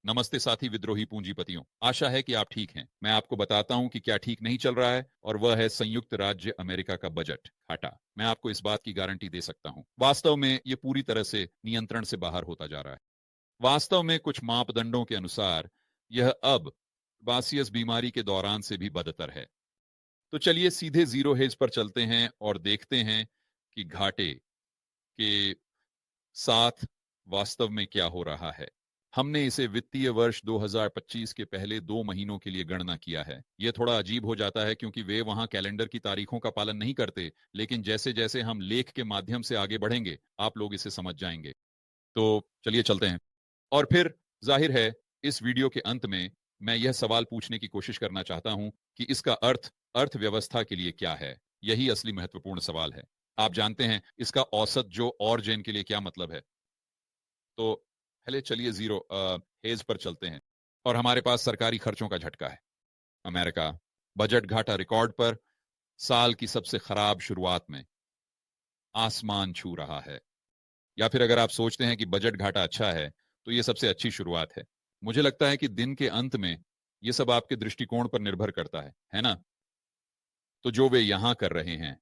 नमस्ते साथी विद्रोही पूंजीपतियों, आशा है कि आप ठीक हैं। मैं आपको बताता हूं कि क्या ठीक नहीं चल रहा है, और वह है संयुक्त राज्य अमेरिका का बजट घाटा। मैं आपको इस बात की गारंटी दे सकता हूं, वास्तव में ये पूरी तरह से नियंत्रण से बाहर होता जा रहा है। वास्तव में कुछ मापदंडों के अनुसार यह अब बासियस बीमारी के दौरान से भी बदतर है। तो चलिए सीधे जीरो हेज पर चलते हैं और देखते हैं कि घाटे के साथ वास्तव में क्या हो रहा है। हमने इसे वित्तीय वर्ष 2025 के पहले 2 महीनों के लिए गणना किया है। यह थोड़ा अजीब हो जाता है क्योंकि वे वहां कैलेंडर की तारीखों का पालन नहीं करते, लेकिन जैसे जैसे हम लेख के माध्यम से आगे बढ़ेंगे, आप लोग इसे समझ जाएंगे। तो चलिए चलते हैं। और फिर जाहिर है, इस वीडियो के अंत में मैं यह सवाल पूछने की कोशिश करना चाहता हूं कि इसका अर्थ अर्थव्यवस्था के लिए क्या है। यही असली महत्वपूर्ण सवाल है। आप जानते हैं इसका औसत जो और जेन के लिए क्या मतलब है। तो पहले चलिए जीरो हेज पर चलते हैं। और हमारे पास सरकारी खर्चों का झटका है। अमेरिका बजट घाटा रिकॉर्ड पर, साल की सबसे खराब शुरुआत में आसमान छू रहा है। या फिर अगर आप सोचते हैं कि बजट घाटा अच्छा है, तो यह सबसे अच्छी शुरुआत है। मुझे लगता है कि दिन के अंत में यह सब आपके दृष्टिकोण पर निर्भर करता है ना। तो जो वे यहां कर रहे हैं,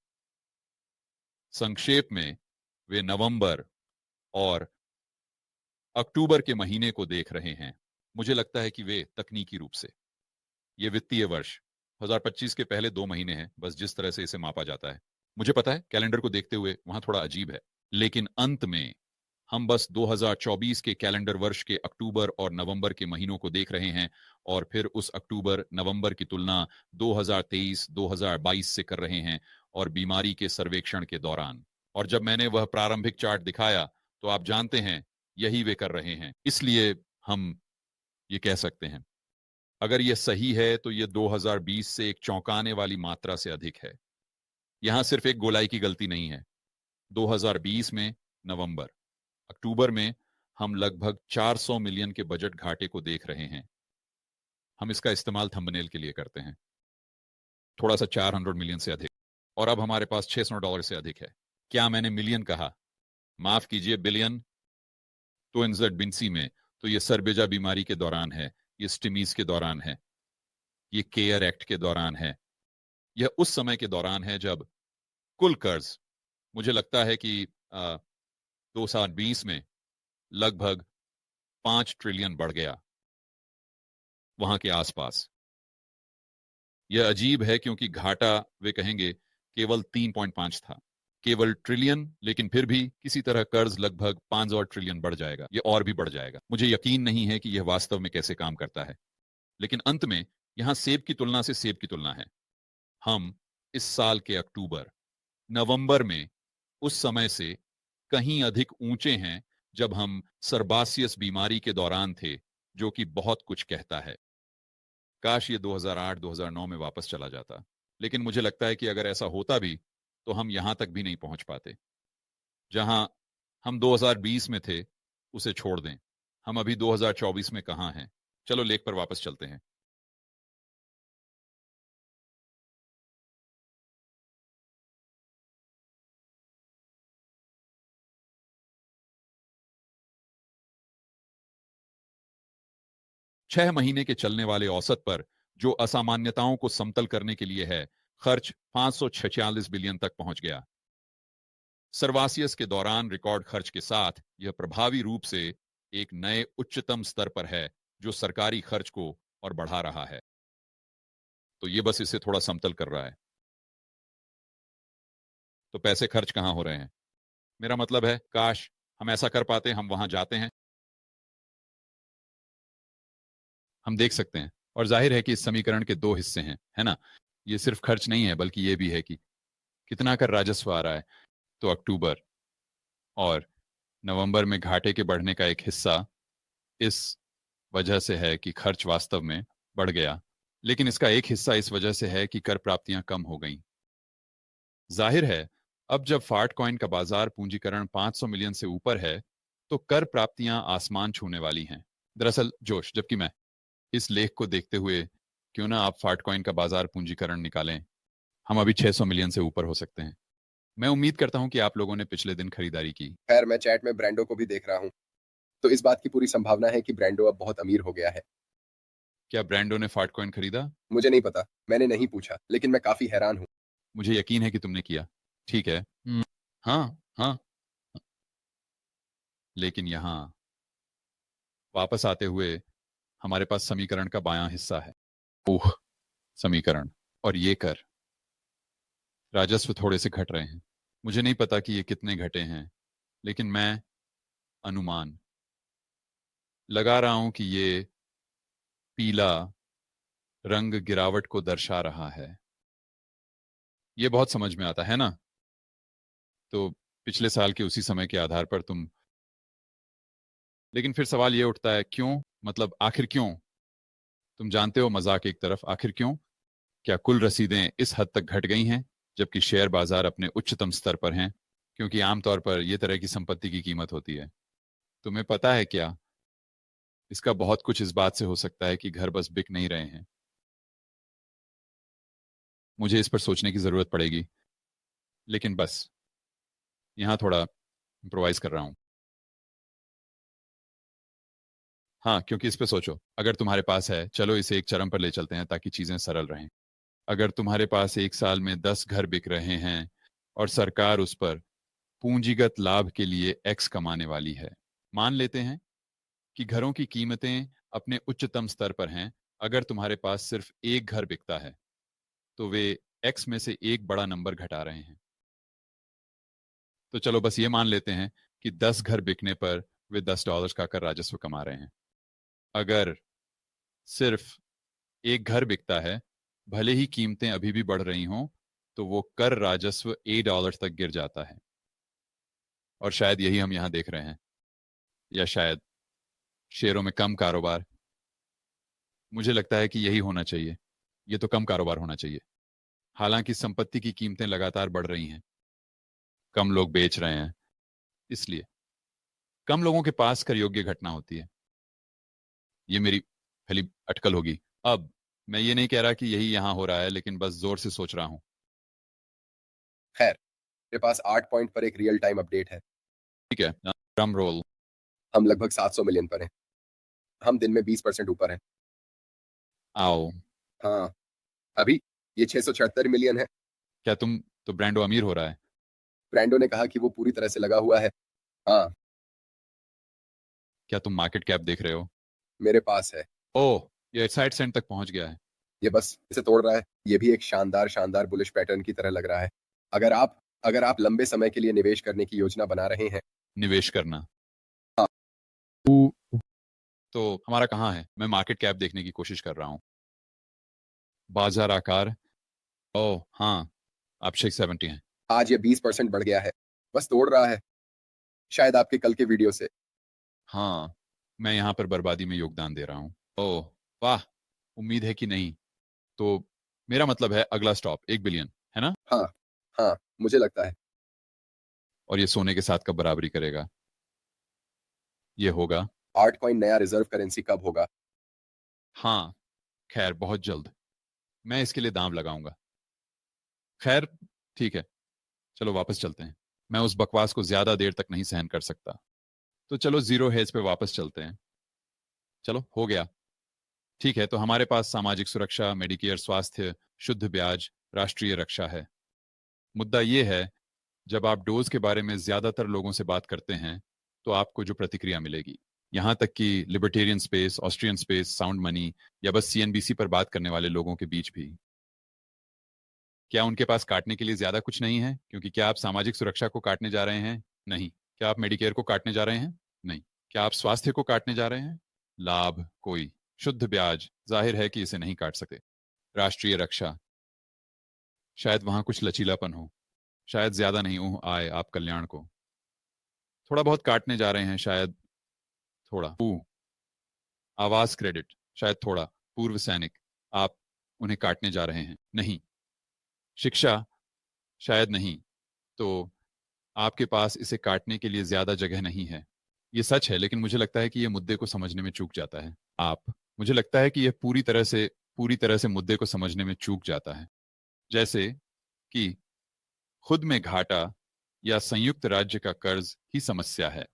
संक्षेप में, वे नवंबर और अक्टूबर के महीने को देख रहे हैं। मुझे लगता है कि वे तकनीकी रूप से, ये वित्तीय वर्ष 2025 के पहले 2 महीने हैं, बस जिस तरह से इसे मापा जाता है। मुझे पता है कैलेंडर को देखते हुए वहां थोड़ा अजीब है, लेकिन अंत में हम बस 2024 के कैलेंडर वर्ष के अक्टूबर और नवंबर के महीनों को देख रहे हैं, और फिर उस अक्टूबर नवंबर की तुलना 2023-2022 से कर रहे हैं, और बीमारी के सर्वेक्षण के दौरान। और जब मैंने वह प्रारंभिक चार्ट दिखाया, तो आप जानते हैं यही वे कर रहे हैं। इसलिए हम ये कह सकते हैं, अगर यह सही है तो यह 2020 से एक चौंकाने वाली मात्रा से अधिक है। यहां सिर्फ एक गोलाई की गलती नहीं है। 2020 में नवंबर अक्टूबर में हम लगभग 400 मिलियन के बजट घाटे को देख रहे हैं। हम इसका इस्तेमाल थंबनेल के लिए करते हैं, थोड़ा सा 400 मिलियन से अधिक। और अब हमारे पास $600 से अधिक है। क्या मैंने मिलियन कहा? माफ कीजिए, बिलियन। तो इनजेड बिन्सी में, तो ये सरबेजा बीमारी के दौरान है, ये स्टिमीज के दौरान है, ये केयर एक्ट के दौरान है। यह उस समय के दौरान है जब कुल कर्ज, मुझे लगता है कि 2020 में लगभग 5 ट्रिलियन बढ़ गया, वहां के आसपास। यह अजीब है क्योंकि घाटा, वे कहेंगे, केवल 3.5 था, केवल ट्रिलियन, लेकिन फिर भी किसी तरह कर्ज लगभग 5 और ट्रिलियन बढ़ जाएगा। यह और भी बढ़ जाएगा। मुझे यकीन नहीं है कि यह वास्तव में कैसे काम करता है, लेकिन अंत में यहां सेब की तुलना से सेब की तुलना है। हम इस साल के अक्टूबर नवंबर में उस समय से कहीं अधिक ऊंचे हैं जब हम सर्बासियस बीमारी के दौरान थे, जो कि बहुत कुछ कहता है। काश ये 2008-2009 में वापस चला जाता, लेकिन मुझे लगता है कि अगर ऐसा होता भी, तो हम यहां तक भी नहीं पहुंच पाते। जहां हम 2020 में थे, उसे छोड़ दें। हम अभी 2024 में कहां हैं? चलो लेख पर वापस चलते हैं। छह महीने के चलने वाले औसत पर, जो असामान्यताओं को समतल करने के लिए है, खर्च 546 बिलियन तक पहुंच गया। सर्वासियस के दौरान रिकॉर्ड खर्च के साथ यह प्रभावी रूप से एक नए उच्चतम स्तर पर है, जो सरकारी खर्च को और बढ़ा रहा है। तो ये बस इसे थोड़ा समतल कर रहा है। तो पैसे खर्च कहां हो रहे हैं? मेरा मतलब है, काश हम ऐसा कर पाते। हम वहां जाते हैं, हम देख सकते हैं। और जाहिर है कि इस समीकरण के 2 हिस्से हैं, है ना। ये सिर्फ खर्च नहीं है, बल्कि ये भी है कि कितना कर राजस्व आ रहा है। तो अक्टूबर और नवंबर में घाटे के बढ़ने का एक हिस्सा इस वजह से है कि खर्च वास्तव में बढ़ गया, लेकिन इसका एक हिस्सा इस वजह से है कि कर प्राप्तियां कम हो गईं। जाहिर है, अब जब फार्ट कॉइन का बाजार पूंजीकरण 500 मिलियन से ऊपर है, तो कर प्राप्तियां आसमान छूने वाली हैं। दरअसल जोश, जबकि मैं इस लेख को देखते हुए, क्यों ना आप फार्ट कॉइन का बाजार पूंजीकरण निकालें। हम अभी 600 मिलियन से ऊपर हो सकते हैं। मैं उम्मीद करता हूं कि आप लोगों ने पिछले दिन खरीदारी की। खैर, मैं चैट में ब्रांडों को भी देख रहा हूँ। तो इस बात की पूरी संभावना है कि ब्रांडो अब बहुत अमीर हो गया है। क्या ब्रांडो ने फाटकॉइन खरीदा? मुझे नहीं पता, मैंने नहीं पूछा, लेकिन मैं काफी हैरान हूँ। मुझे यकीन है कि तुमने किया। ठीक है। हाँ हाँ। लेकिन यहाँ वापस आते हुए हमारे पास समीकरण का बायां हिस्सा है। ओह, समीकरण। और ये कर राजस्व थोड़े से घट रहे हैं। मुझे नहीं पता कि ये कितने घटे हैं, लेकिन मैं अनुमान लगा रहा हूं कि ये पीला रंग गिरावट को दर्शा रहा है। ये बहुत समझ में आता है ना? तो पिछले साल के उसी समय के आधार पर तुम, लेकिन फिर सवाल ये उठता है क्यों, मतलब आखिर क्यों? तुम जानते हो, मजाक एक तरफ, आखिर क्यों? क्या कुल रसीदें इस हद तक घट गई हैं जबकि शेयर बाजार अपने उच्चतम स्तर पर हैं? क्योंकि आमतौर पर यह तरह की संपत्ति की कीमत होती है। तुम्हें पता है क्या, इसका बहुत कुछ इस बात से हो सकता है कि घर बस बिक नहीं रहे हैं। मुझे इस पर सोचने की जरूरत पड़ेगी, लेकिन बस यहाँ थोड़ा इम्प्रोवाइज कर रहा हूँ। हाँ, क्योंकि इस पे सोचो, अगर तुम्हारे पास है, चलो इसे एक चरम पर ले चलते हैं ताकि चीजें सरल रहें। अगर तुम्हारे पास एक साल में 10 घर बिक रहे हैं और सरकार उस पर पूंजीगत लाभ के लिए एक्स कमाने वाली है। मान लेते हैं कि घरों की कीमतें अपने उच्चतम स्तर पर हैं। अगर तुम्हारे पास सिर्फ एक घर बिकता है तो वे एक्स में से एक बड़ा नंबर घटा रहे हैं। तो चलो बस ये मान लेते हैं कि 10 घर बिकने पर वे $10 का कर राजस्व कमा रहे हैं। अगर सिर्फ एक घर बिकता है, भले ही कीमतें अभी भी बढ़ रही हों, तो वो कर राजस्व $8 तक गिर जाता है। और शायद यही हम यहां देख रहे हैं, या शायद शेयरों में कम कारोबार। मुझे लगता है कि यही होना चाहिए। ये तो कम कारोबार होना चाहिए। हालांकि संपत्ति की कीमतें लगातार बढ़ रही हैं, कम लोग बेच रहे हैं, इसलिए कम लोगों के पास कर योग्य घटना होती है। ये मेरी पहली अटकल होगी। अब मैं ये नहीं कह रहा कि यही यहां हो रहा है, लेकिन बस जोर से सोच रहा हूं। खैर, मेरे पास 8 पॉइंट पर एक रियल टाइम अपडेट है। ठीक है, ड्रम रोल। हम लगभग 700 मिलियन पर हैं। हम दिन में 20% ऊपर हैं। आओ। हाँ, अभी ये 676 मिलियन है। क्या तुम, तो ब्रांडो अमीर हो रहा है? ब्रांडो ने कहा कि वो पूरी तरह से लगा हुआ है। हाँ, क्या तुम मार्केट कैप देख रहे हो? मेरे पास है। ओह, ये 60 सेंट तक पहुंच गया है। ये बस इसे तोड़ रहा है। ये भी एक शानदार शानदार बुलिश पैटर्न की तरह लग रहा है। अगर आप लंबे समय के लिए निवेश करने की योजना बना रहे हैं। निवेश करना हाँ, तो हमारा कहाँ है? मैं मार्केट कैप देखने की कोशिश कर रहा हूँ। बाजार आकार। ओह हाँ, आप 670 हैं। आज ये 20% बढ़ गया है। बस तोड़ रहा है, शायद आपके कल के वीडियो से। हाँ, मैं यहाँ पर बर्बादी में योगदान दे रहा हूँ। ओह वाह, उम्मीद है कि नहीं। तो मेरा मतलब है अगला स्टॉप 1 बिलियन है ना? हाँ, हाँ, मुझे लगता है। और ये सोने के साथ कब बराबरी करेगा? ये होगा। आर्ट कॉइन नया रिजर्व करेंसी कब होगा? हाँ, खैर बहुत जल्द। मैं इसके लिए दांव लगाऊंगा। खैर, ठीक है, चलो वापस चलते हैं। मैं उस बकवास को ज्यादा देर तक नहीं सहन कर सकता। तो चलो जीरो हेज पे वापस चलते हैं। चलो हो गया। ठीक है, तो हमारे पास सामाजिक सुरक्षा, मेडिकेयर, स्वास्थ्य, शुद्ध ब्याज, राष्ट्रीय रक्षा है। मुद्दा यह है, जब आप डोज के बारे में ज्यादातर लोगों से बात करते हैं तो आपको जो प्रतिक्रिया मिलेगी, यहां तक कि libertarian space, Austrian space, sound money या बस सीएनबीसी पर बात करने वाले लोगों के बीच भी, क्या उनके पास काटने के लिए ज्यादा कुछ नहीं है? क्योंकि क्या आप सामाजिक सुरक्षा को काटने जा रहे हैं? नहीं। क्या आप मेडिकेयर को काटने जा रहे हैं? नहीं। क्या आप स्वास्थ्य को काटने जा रहे हैं? लाभ कोई। शुद्ध ब्याज, जाहिर है कि इसे नहीं काट सकते। राष्ट्रीय रक्षा, शायद वहां कुछ लचीलापन हो, शायद ज्यादा नहीं हो आए आप कल्याण को थोड़ा बहुत काटने जा रहे हैं, शायद थोड़ा आवास क्रेडिट, शायद थोड़ा पूर्व सैनिक, आप उन्हें काटने जा रहे हैं। नहीं। शिक्षा, शायद नहीं। तो आपके पास इसे काटने के लिए ज्यादा जगह नहीं है। ये सच है, लेकिन मुझे लगता है कि यह मुद्दे को समझने में चूक जाता है। आप, मुझे लगता है कि यह पूरी तरह से मुद्दे को समझने में चूक जाता है। जैसे कि खुद में घाटा या संयुक्त राज्य का कर्ज ही समस्या है।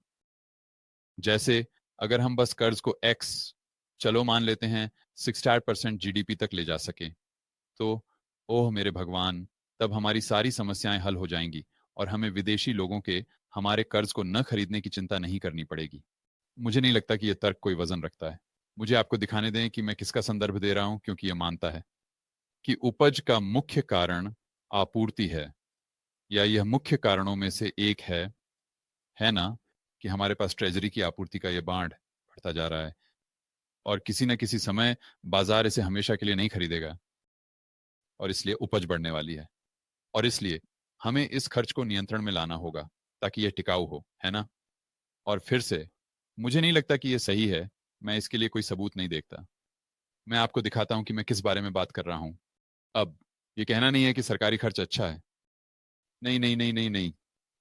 जैसे अगर हम बस कर्ज को x चलो मान लेते हैं 68% जीडीपी तक ले जा सके तो ओह मेरे भगवान, तब हमारी सारी समस्याएं हल हो जाएंगी और हमें विदेशी लोगों के हमारे कर्ज को न खरीदने की चिंता नहीं करनी पड़ेगी। मुझे नहीं लगता कि यह तर्क कोई वजन रखता है। मुझे आपको दिखाने दें कि मैं किसका संदर्भ दे रहा हूं, क्योंकि यह मानता है कि उपज का मुख्य कारण आपूर्ति है, या यह मुख्य कारणों में से एक है ना, कि हमारे पास ट्रेजरी की आपूर्ति का यह बांध बढ़ता जा रहा है और किसी न किसी समय बाजार इसे हमेशा के लिए नहीं खरीदेगा और इसलिए उपज बढ़ने वाली है। और इसलिए हमें इस खर्च को नियंत्रण में लाना होगा ताकि यह टिकाऊ हो, है ना। और फिर से मुझे नहीं लगता कि यह सही है, मैं इसके लिए कोई सबूत नहीं देखता। मैं आपको दिखाता हूं कि मैं किस बारे में बात कर रहा हूं। अब ये कहना नहीं है कि सरकारी खर्च अच्छा है, नहीं नहीं नहीं नहीं नहीं,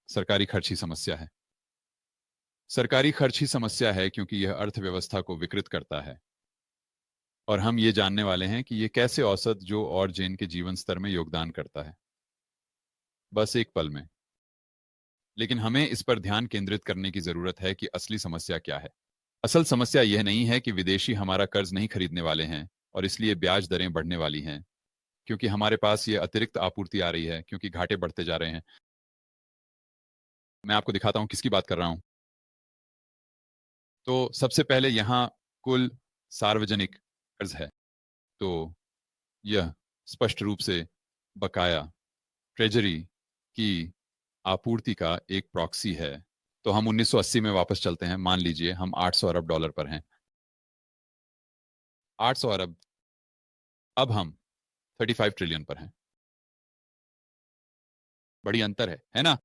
सरकारी खर्च ही समस्या है। सरकारी खर्च ही समस्या है क्योंकि यह अर्थव्यवस्था को विकृत करता है और हम ये जानने वाले हैं कि यह कैसे औसत जो और जेन के जीवन स्तर में योगदान करता है, बस एक पल में। लेकिन हमें इस पर ध्यान केंद्रित करने की जरूरत है कि असली समस्या क्या है। असल समस्या यह नहीं है कि विदेशी हमारा कर्ज नहीं खरीदने वाले हैं और इसलिए ब्याज दरें बढ़ने वाली हैं, क्योंकि हमारे पास ये अतिरिक्त आपूर्ति आ रही है, क्योंकि घाटे बढ़ते जा रहे हैं। मैं आपको दिखाता हूं किसकी बात कर रहा हूं। तो सबसे पहले यहां कुल सार्वजनिक कर्ज है, तो यह स्पष्ट रूप से बकाया ट्रेजरी की आपूर्ति का एक प्रॉक्सी है। तो हम 1980 में वापस चलते हैं। मान लीजिए हम 800 अरब डॉलर पर हैं, 800 अरब। अब हम 35 ट्रिलियन पर हैं। बड़ी अंतर है ना।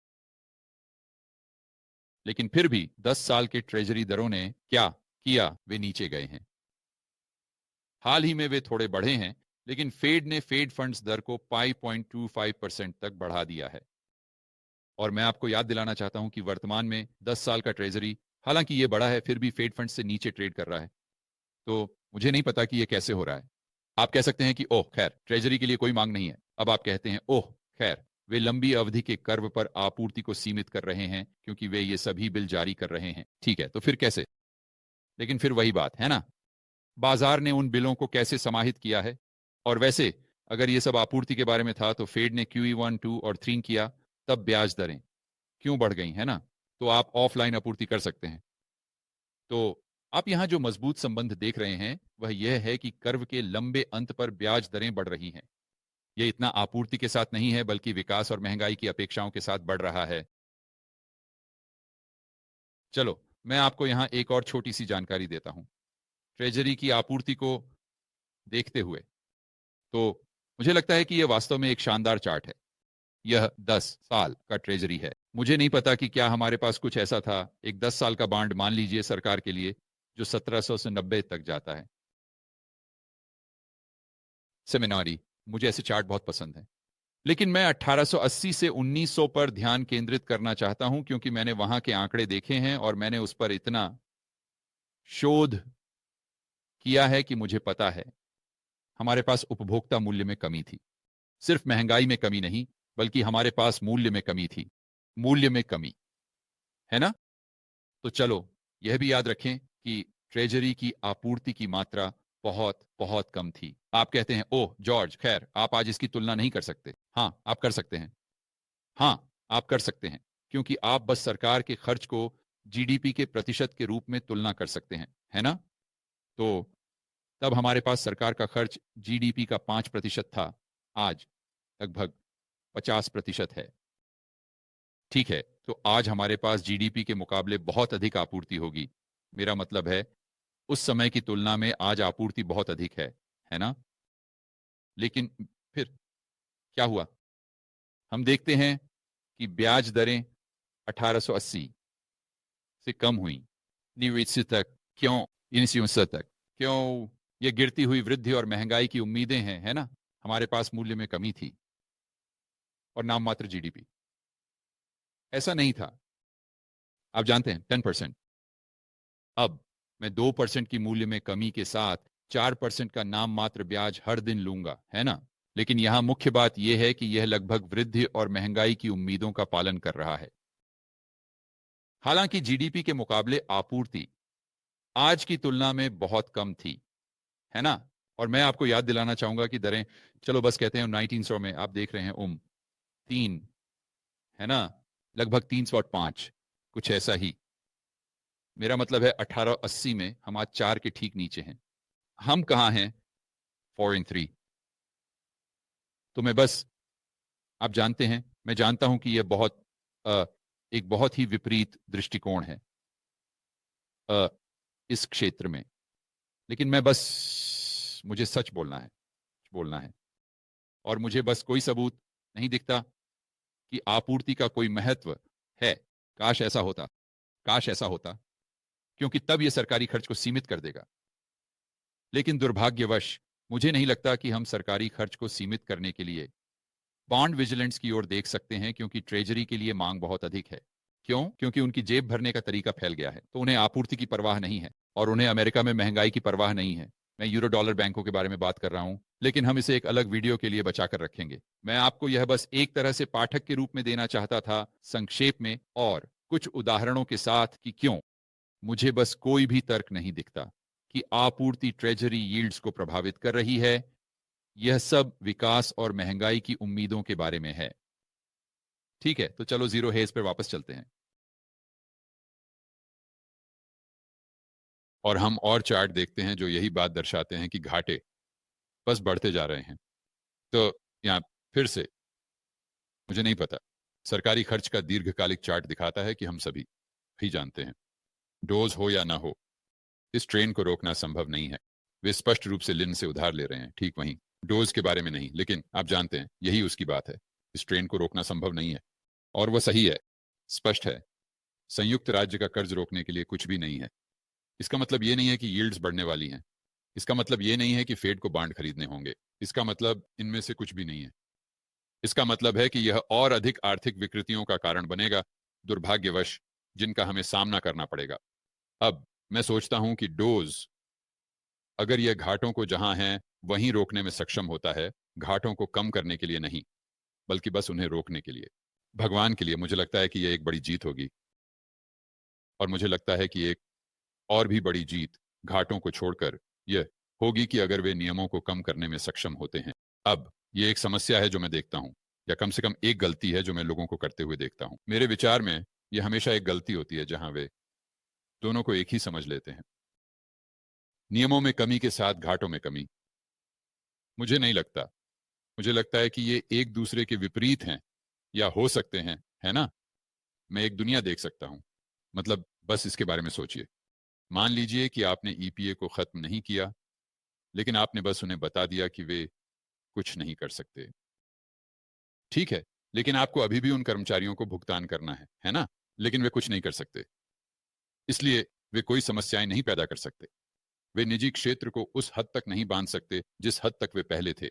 लेकिन फिर भी 10 साल के ट्रेजरी दरों ने क्या किया, वे नीचे गए हैं। हाल ही में वे थोड़े बढ़े हैं, लेकिन फेड ने फेड फंड्स दर को 5.25% तक बढ़ा दिया है। और मैं आपको याद दिलाना चाहता हूं कि वर्तमान में 10 साल का ट्रेजरी, हालांकि ये बड़ा है, फिर भी फेड फंड से नीचे ट्रेड कर रहा है। तो मुझे नहीं पता कि ये कैसे हो रहा है। आप कह सकते हैं कि ओह खैर, ट्रेजरी के लिए कोई मांग नहीं है। अब आप कहते हैं ओह खैर, वे लंबी अवधि के कर्व पर आपूर्ति को सीमित कर रहे हैं क्योंकि वे ये सभी बिल जारी कर रहे हैं। ठीक है, तो फिर कैसे? लेकिन फिर वही बात है ना, बाजार ने उन बिलों को कैसे समाहित किया है। और वैसे अगर ये सब आपूर्ति के बारे में था तो फेड ने QE1, 2 और 3 किया, तब ब्याज दरें क्यों बढ़ गई, है ना। तो आप ऑफलाइन आपूर्ति कर सकते हैं। तो आप यहां जो मजबूत संबंध देख रहे हैं वह यह है कि कर्व के लंबे अंत पर ब्याज दरें बढ़ रही हैं। यह इतना आपूर्ति के साथ नहीं है, बल्कि विकास और महंगाई की अपेक्षाओं के साथ बढ़ रहा है। चलो मैं आपको यहां एक और छोटी सी जानकारी देता हूं ट्रेजरी की आपूर्ति को देखते हुए। तो मुझे लगता है कि यह वास्तव में एक शानदार चार्ट है। यह 10 साल का ट्रेजरी है। मुझे नहीं पता कि क्या हमारे पास कुछ ऐसा था, एक 10 साल का बांड मान लीजिए सरकार के लिए, जो 1700 से 90 तक जाता है। सेमिनारी, मुझे ऐसे चार्ट बहुत पसंद है। लेकिन मैं 1880 से 1900 पर ध्यान केंद्रित करना चाहता हूं, क्योंकि मैंने वहां के आंकड़े देखे हैं और मैंने उस पर इतना शोध किया है कि मुझे पता है हमारे पास उपभोक्ता मूल्य में कमी थी। सिर्फ महंगाई में कमी नहीं, बल्कि हमारे पास मूल्य में कमी थी। मूल्य में कमी, है ना। तो चलो यह भी याद रखें कि ट्रेजरी की आपूर्ति की मात्रा बहुत बहुत कम थी। आप कहते हैं ओह जॉर्ज, खैर आप आज इसकी तुलना नहीं कर सकते। हाँ आप कर सकते हैं, हाँ आप कर सकते हैं, क्योंकि आप बस सरकार के खर्च को जीडीपी के प्रतिशत के रूप में तुलना कर सकते हैं, है ना। तो तब हमारे पास सरकार का खर्च जीडीपी का 5% था, आज लगभग 50% है। ठीक है, तो आज हमारे पास जीडीपी के मुकाबले बहुत अधिक आपूर्ति होगी। मेरा मतलब है उस समय की तुलना में आज आपूर्ति बहुत अधिक है ना। लेकिन फिर क्या हुआ? हम देखते हैं कि ब्याज दरें 1880 से कम हुई 1980 तक। क्यों? 1960 तक क्यों? ये गिरती हुई वृद्धि और महंगाई की उम्मीदें हैं, है ना। हमारे पास मूल्य में कमी थी और नाम मात्र जीडीपी। ऐसा नहीं था, आप जानते हैं 10%। अब मैं 2% की मूल्य में कमी के साथ 4% का नाम मात्र ब्याज हर दिन लूंगा, है ना। लेकिन यहां मुख्य बात यह है कि यह लगभग वृद्धि और महंगाई की उम्मीदों का पालन कर रहा है। हालांकि जीडीपी के मुकाबले आपूर्ति आज की तुलना में बहुत कम थी, है ना? और मैं आपको याद दिलाना चाहूंगा कि दरें, चलो बस कहते हैं 1900 में आप देख रहे हैं 3, है ना, लगभग 305, कुछ ऐसा ही। मेरा मतलब है 1880 में हम आज 4 के ठीक नीचे हैं। हम कहाँ हैं? 4 and 3। तो मैं बस, आप जानते हैं, मैं जानता हूं कि यह अ, एक बहुत ही विपरीत दृष्टिकोण है अ, इस क्षेत्र में, लेकिन मैं बस, मुझे सच बोलना है। और मुझे बस कोई सबूत नहीं दिखता कि आपूर्ति का कोई महत्व है। काश ऐसा होता, काश ऐसा होता, क्योंकि तब यह सरकारी खर्च को सीमित कर देगा। लेकिन दुर्भाग्यवश मुझे नहीं लगता कि हम सरकारी खर्च को सीमित करने के लिए बॉन्ड विजिलेंस की ओर देख सकते हैं, क्योंकि ट्रेजरी के लिए मांग बहुत अधिक है। क्यों? क्योंकि उनकी जेब भरने का तरीका फैल गया है, तो उन्हें आपूर्ति की परवाह नहीं है, और उन्हें अमेरिका में महंगाई की परवाह नहीं है। मैं यूरो डॉलर बैंकों के बारे में बात कर रहा हूं, लेकिन हम इसे एक अलग वीडियो के लिए बचाकर रखेंगे। मैं आपको यह बस एक तरह से पाठक के रूप में देना चाहता था, संक्षेप में और कुछ उदाहरणों के साथ, कि क्यों मुझे बस कोई भी तर्क नहीं दिखता कि आपूर्ति ट्रेजरी यील्ड्स को प्रभावित कर रही है। यह सब विकास और महंगाई की उम्मीदों के बारे में है। ठीक है, तो चलो जीरो हेज पर वापस चलते हैं, और हम और चार्ट देखते हैं जो यही बात दर्शाते हैं कि घाटे बस बढ़ते जा रहे हैं। तो यहाँ फिर से, मुझे नहीं पता, सरकारी खर्च का दीर्घकालिक चार्ट दिखाता है कि हम सभी भी जानते हैं, डोज हो या ना हो, इस ट्रेन को रोकना संभव नहीं है। वे स्पष्ट रूप से लिन से उधार ले रहे हैं, ठीक वहीं, डोज के बारे में नहीं, लेकिन आप जानते हैं यही उसकी बात है। इस ट्रेन को रोकना संभव नहीं है, और वह सही है, स्पष्ट है। संयुक्त राज्य का कर्ज रोकने के लिए कुछ भी नहीं है। इसका मतलब यह नहीं है कि यील्ड्स बढ़ने वाली हैं। इसका मतलब यह नहीं है कि फेड को बांड खरीदने होंगे। इसका मतलब इनमें से कुछ भी नहीं है। इसका मतलब है कि यह और अधिक आर्थिक विकृतियों का कारण बनेगा, दुर्भाग्यवश, जिनका हमें सामना करना पड़ेगा। अब मैं सोचता हूं कि डोज, अगर यह घाटों को जहां है वहीं रोकने में सक्षम होता है, घाटों को कम करने के लिए नहीं, बल्कि बस उन्हें रोकने के लिए, भगवान के लिए, मुझे लगता है कि यह एक बड़ी जीत होगी। और मुझे लगता है कि एक और भी बड़ी जीत घाटों को छोड़कर यह होगी कि अगर वे नियमों को कम करने में सक्षम होते हैं। अब यह एक समस्या है जो मैं देखता हूं, या कम से कम एक गलती है जो मैं लोगों को करते हुए देखता हूं। मेरे विचार में यह हमेशा एक गलती होती है जहां वे दोनों को एक ही समझ लेते हैं, नियमों में कमी के साथ घाटों में कमी। मुझे नहीं लगता, मुझे लगता है कि ये एक दूसरे के विपरीत हैं, या हो सकते हैं, है ना? मैं एक दुनिया देख सकता हूं, मतलब बस इसके बारे में सोचिए। मान लीजिए कि आपने ईपीए को खत्म नहीं किया, लेकिन आपने बस उन्हें बता दिया कि वे कुछ नहीं कर सकते। ठीक है, लेकिन आपको अभी भी उन कर्मचारियों को भुगतान करना है ना? लेकिन वे कुछ नहीं कर सकते, इसलिए वे कोई समस्याएं नहीं पैदा कर सकते। वे निजी क्षेत्र को उस हद तक नहीं बांध सकते जिस हद तक वे पहले थे।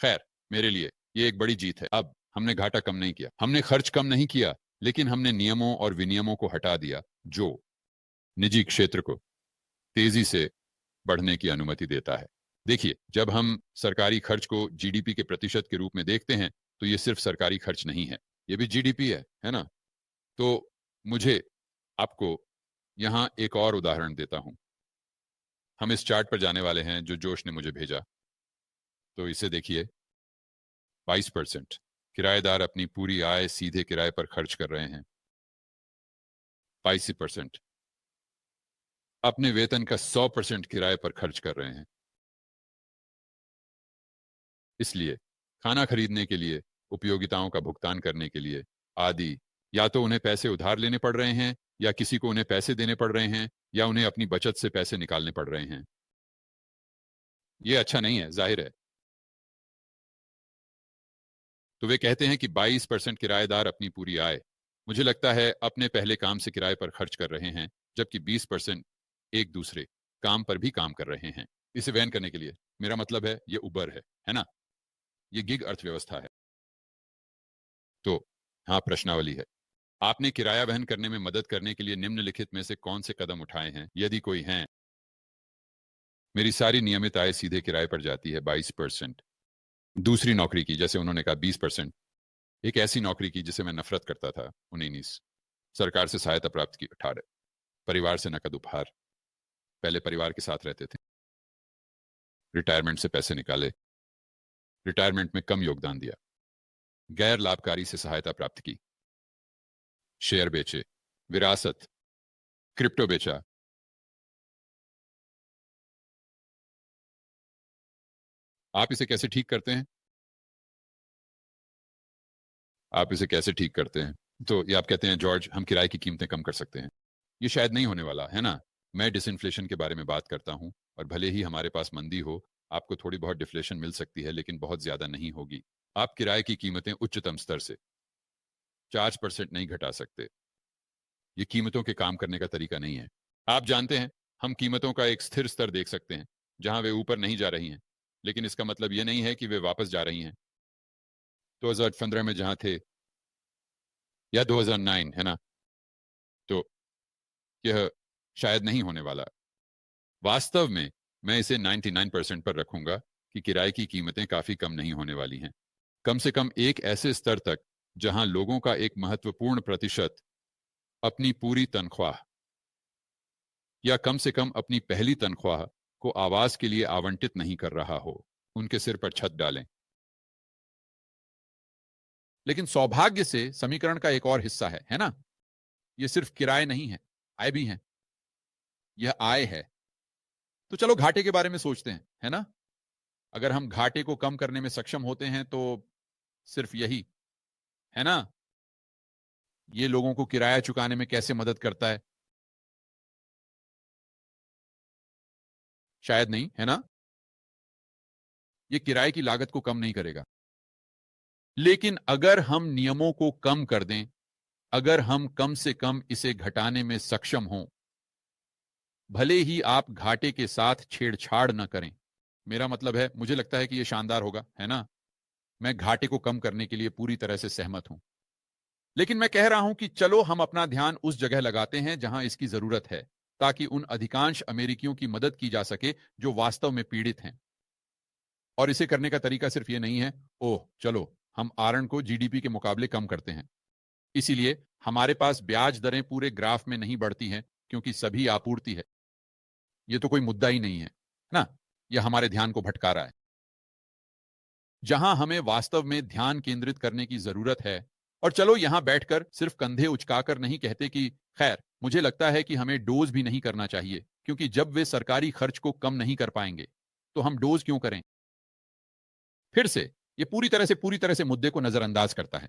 खैर, मेरे लिए ये एक बड़ी जीत है। अब हमने घाटा कम नहीं किया, हमने खर्च कम नहीं किया, लेकिन हमने नियमों और विनियमों को हटा दिया जो निजी क्षेत्र को तेजी से बढ़ने की अनुमति देता है। देखिए, जब हम सरकारी खर्च को जीडीपी के प्रतिशत के रूप में देखते हैं, तो ये सिर्फ सरकारी खर्च नहीं है, ये भी जीडीपी है ना? तो मुझे आपको यहां एक और उदाहरण देता हूं। हम इस चार्ट पर जाने वाले हैं जो जोश ने मुझे भेजा, तो इसे देखिए। 22% किराएदार अपनी पूरी आय सीधे किराए पर खर्च कर रहे हैं। 22% अपने वेतन का 100% किराए पर खर्च कर रहे हैं। इसलिए खाना खरीदने के लिए, उपयोगिताओं का भुगतान करने के लिए आदि, या तो उन्हें पैसे उधार लेने पड़ रहे हैं, या किसी को उन्हें पैसे देने पड़ रहे हैं, या उन्हें अपनी बचत से पैसे निकालने पड़ रहे हैं। ये अच्छा नहीं है, जाहिर है। तो वे कहते हैं कि 22% किराएदार अपनी पूरी आय, मुझे लगता है, अपने पहले काम से किराए पर खर्च कर रहे हैं, जबकि 20% एक दूसरे काम पर भी काम कर रहे हैं। इसे वहन करने के लिए, मेरा मतलब है ये उबर है ना? ये गिग अर्थव्यवस्था है। तो हाँ, प्रश्नावली है। आपने किराया वहन करने में मदद करने के लिए निम्नलिखित में से कौन से कदम उठाए हैं, यदि कोई हैं? मेरी सारी नियमित आय सीधे किराए पर जाती है, 22%। दूसरी नौकरी की, जैसे उन्होंने कहा, 20%। एक ऐसी नौकरी की जिसे मैं नफरत करता था, 19। सरकार से सहायता प्राप्त की, 18। परिवार से नकद उपहार, पहले परिवार के साथ रहते थे, रिटायरमेंट से पैसे निकाले, रिटायरमेंट में कम योगदान दिया, गैर लाभकारी से सहायता प्राप्त की, शेयर बेचे, विरासत, क्रिप्टो बेचा। आप इसे कैसे ठीक करते हैं? आप इसे कैसे ठीक करते हैं? तो ये आप कहते हैं जॉर्ज हम किराए की कीमतें कम कर सकते हैं। ये शायद नहीं होने वाला है ना। मैं डिसइंफ्लेशन के बारे में बात करता हूं, और भले ही हमारे पास मंदी हो, आपको थोड़ी बहुत डिफ्लेशन मिल सकती है, लेकिन बहुत ज्यादा नहीं होगी। आप किराए की कीमतें उच्चतम स्तर से 4% नहीं घटा सकते। ये कीमतों के काम करने का तरीका नहीं है। आप जानते हैं, हम कीमतों का एक स्थिर स्तर देख सकते हैं जहां वे ऊपर नहीं जा रही हैं, लेकिन इसका मतलब यह नहीं है कि वे वापस जा रही हैं। 2015 में जहां थे, या 2009, है ना, तो यह शायद नहीं होने वाला। वास्तव में मैं इसे 99% पर रखूंगा कि किराए की कीमतें काफी कम नहीं होने वाली हैं, कम से कम एक ऐसे स्तर तक जहां लोगों का एक महत्वपूर्ण प्रतिशत अपनी पूरी तनख्वाह, या कम से कम अपनी पहली तनख्वाह को आवास के लिए आवंटित नहीं कर रहा हो। उनके सिर पर छत डालें। लेकिन सौभाग्य से समीकरण का एक और हिस्सा है ना? यह सिर्फ किराए नहीं है, आय भी है। यह आय है। तो चलो घाटे के बारे में सोचते हैं, है ना? अगर हम घाटे को कम करने में सक्षम होते हैं तो सिर्फ यही, है ना? ये लोगों को किराया चुकाने में कैसे मदद करता है? शायद नहीं, है ना? ये किराए की लागत को कम नहीं करेगा। लेकिन अगर हम नियमों को कम कर दें, अगर हम कम से कम इसे घटाने में सक्षम हों, भले ही आप घाटे के साथ छेड़छाड़ न करें। मेरा मतलब है, मुझे लगता है कि यह शानदार होगा, है ना? मैं घाटे को कम करने के लिए पूरी तरह से सहमत हूं। लेकिन मैं कह रहा हूं कि चलो हम अपना ध्यान उस जगह लगाते हैं जहां इसकी जरूरत है, ताकि उन अधिकांश अमेरिकियों की मदद की जा सके जो वास्तव में पीड़ित हैं। और इसे करने का तरीका सिर्फ ये नहीं है, ओह चलो हम आरएन को जीडीपी के मुकाबले कम करते हैं। इसीलिए हमारे पास ब्याज दरें पूरे ग्राफ में नहीं बढ़ती हैं, क्योंकि सभी आपूर्ति है। यह तो कोई मुद्दा ही नहीं है ना? यह हमारे ध्यान को भटका रहा है। जहां हमें वास्तव में ध्यान केंद्रित करने की जरूरत है, और चलो यहां बैठकर सिर्फ कंधे उचकाकर नहीं कहते कि खैर मुझे लगता है कि हमें डोज भी नहीं करना चाहिए, क्योंकि जब वे सरकारी खर्च को कम नहीं कर पाएंगे तो हम डोज क्यों करें? फिर से यह पूरी तरह से मुद्दे को नजरअंदाज करता है।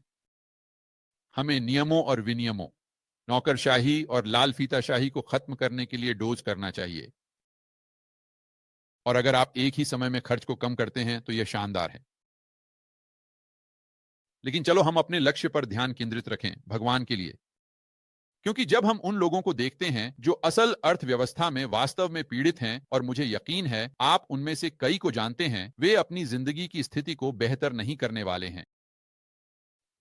हमें नियमों और विनियमों, नौकरशाही और लाल फीताशाही को खत्म करने के लिए डोज करना चाहिए। और अगर आप एक ही समय में खर्च को कम करते हैं तो यह शानदार है। लेकिन चलो हम अपने लक्ष्य पर ध्यान केंद्रित रखें, भगवान के लिए। क्योंकि जब हम उन लोगों को देखते हैं जो असल अर्थव्यवस्था में वास्तव में पीड़ित हैं, और मुझे यकीन है आप उनमें से कई को जानते हैं, वे अपनी जिंदगी की स्थिति को बेहतर नहीं करने वाले हैं।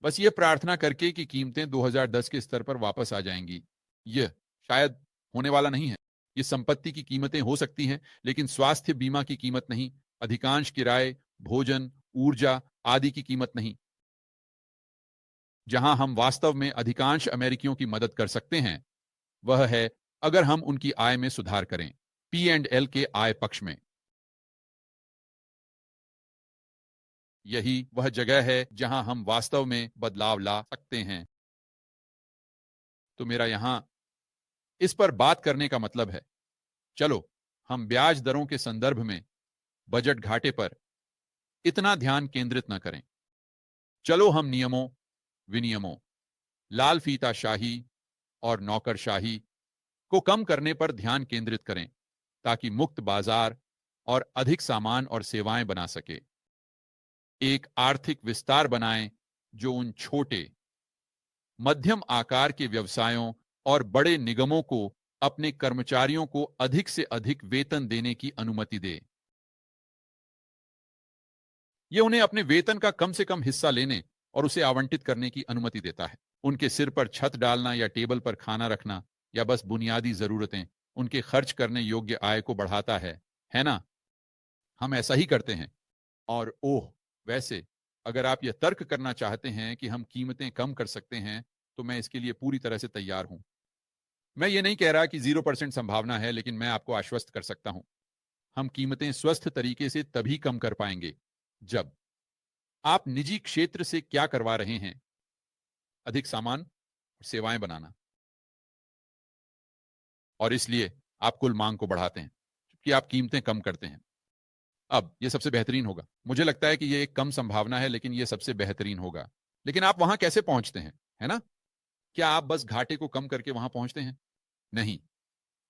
बस ये प्रार्थना करके कि कीमतें 2010 के स्तर पर वापस आ जाएंगी। यह शायद होने वाला नहीं है। ये संपत्ति की कीमतें हो सकती हैं, लेकिन स्वास्थ्य बीमा की कीमत नहीं, अधिकांश किराए, भोजन, ऊर्जा आदि की कीमत नहीं। जहां हम वास्तव में अधिकांश अमेरिकियों की मदद कर सकते हैं, वह है अगर हम उनकी आय में सुधार करें, P&L के आय पक्ष में। यही वह जगह है जहां हम वास्तव में बदलाव ला सकते हैं। तो मेरा यहां इस पर बात करने का मतलब है, चलो हम ब्याज दरों के संदर्भ में बजट घाटे पर इतना ध्यान केंद्रित न करें। चलो हम नियमों, विनियमों, लाल फीताशाही और नौकरशाही को कम करने पर ध्यान केंद्रित करें, ताकि मुक्त बाजार और अधिक सामान और सेवाएं बना सके। एक आर्थिक विस्तार बनाएं जो उन छोटे, मध्यम आकार के व्यवसायों और बड़े निगमों को अपने कर्मचारियों को अधिक से अधिक वेतन देने की अनुमति दे। यह उन्हें अपने वेतन का कम से कम हिस्सा लेने और उसे आवंटित करने की अनुमति देता है। उनके सिर पर छत डालना या टेबल पर खाना रखना या बस बुनियादी जरूरतें उनके खर्च करने योग्य आय को बढ़ाता है ना? हम ऐसा ही करते हैं। और ओह, वैसे अगर आप यह तर्क करना चाहते हैं कि हम कीमतें कम कर सकते हैं, तो मैं इसके लिए पूरी तरह से तैयार हूं। मैं ये नहीं कह रहा कि 0% संभावना है, लेकिन मैं आपको आश्वस्त कर सकता हूं, हम कीमतें स्वस्थ तरीके से तभी कम कर पाएंगे जब आप निजी क्षेत्र से क्या करवा रहे हैं, अधिक सामान और सेवाएं बनाना, और इसलिए आप कुल मांग को बढ़ाते हैं कि आप कीमतें कम करते हैं। अब यह सबसे बेहतरीन होगा। मुझे लगता है कि यह एक कम संभावना है, लेकिन यह सबसे बेहतरीन होगा। लेकिन आप वहां कैसे पहुंचते हैं, है ना? क्या आप बस घाटे को कम करके वहां पहुंचते हैं? नहीं,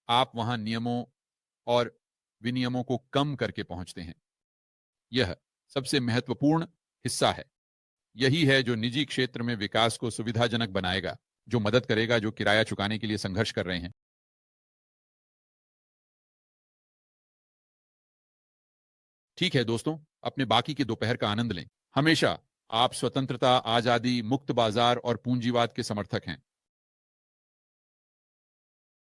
आप वहां नियमों और विनियमों को कम करके पहुंचते हैं। यह सबसे महत्वपूर्ण हिस्सा है। यही है जो निजी क्षेत्र में विकास को सुविधाजनक बनाएगा, जो मदद करेगा जो किराया चुकाने के लिए संघर्ष कर रहे हैं। ठीक है दोस्तों, अपने बाकी के दोपहर का आनंद लें। हमेशा आप स्वतंत्रता, आजादी, मुक्त बाजार और पूंजीवाद के समर्थक हैं।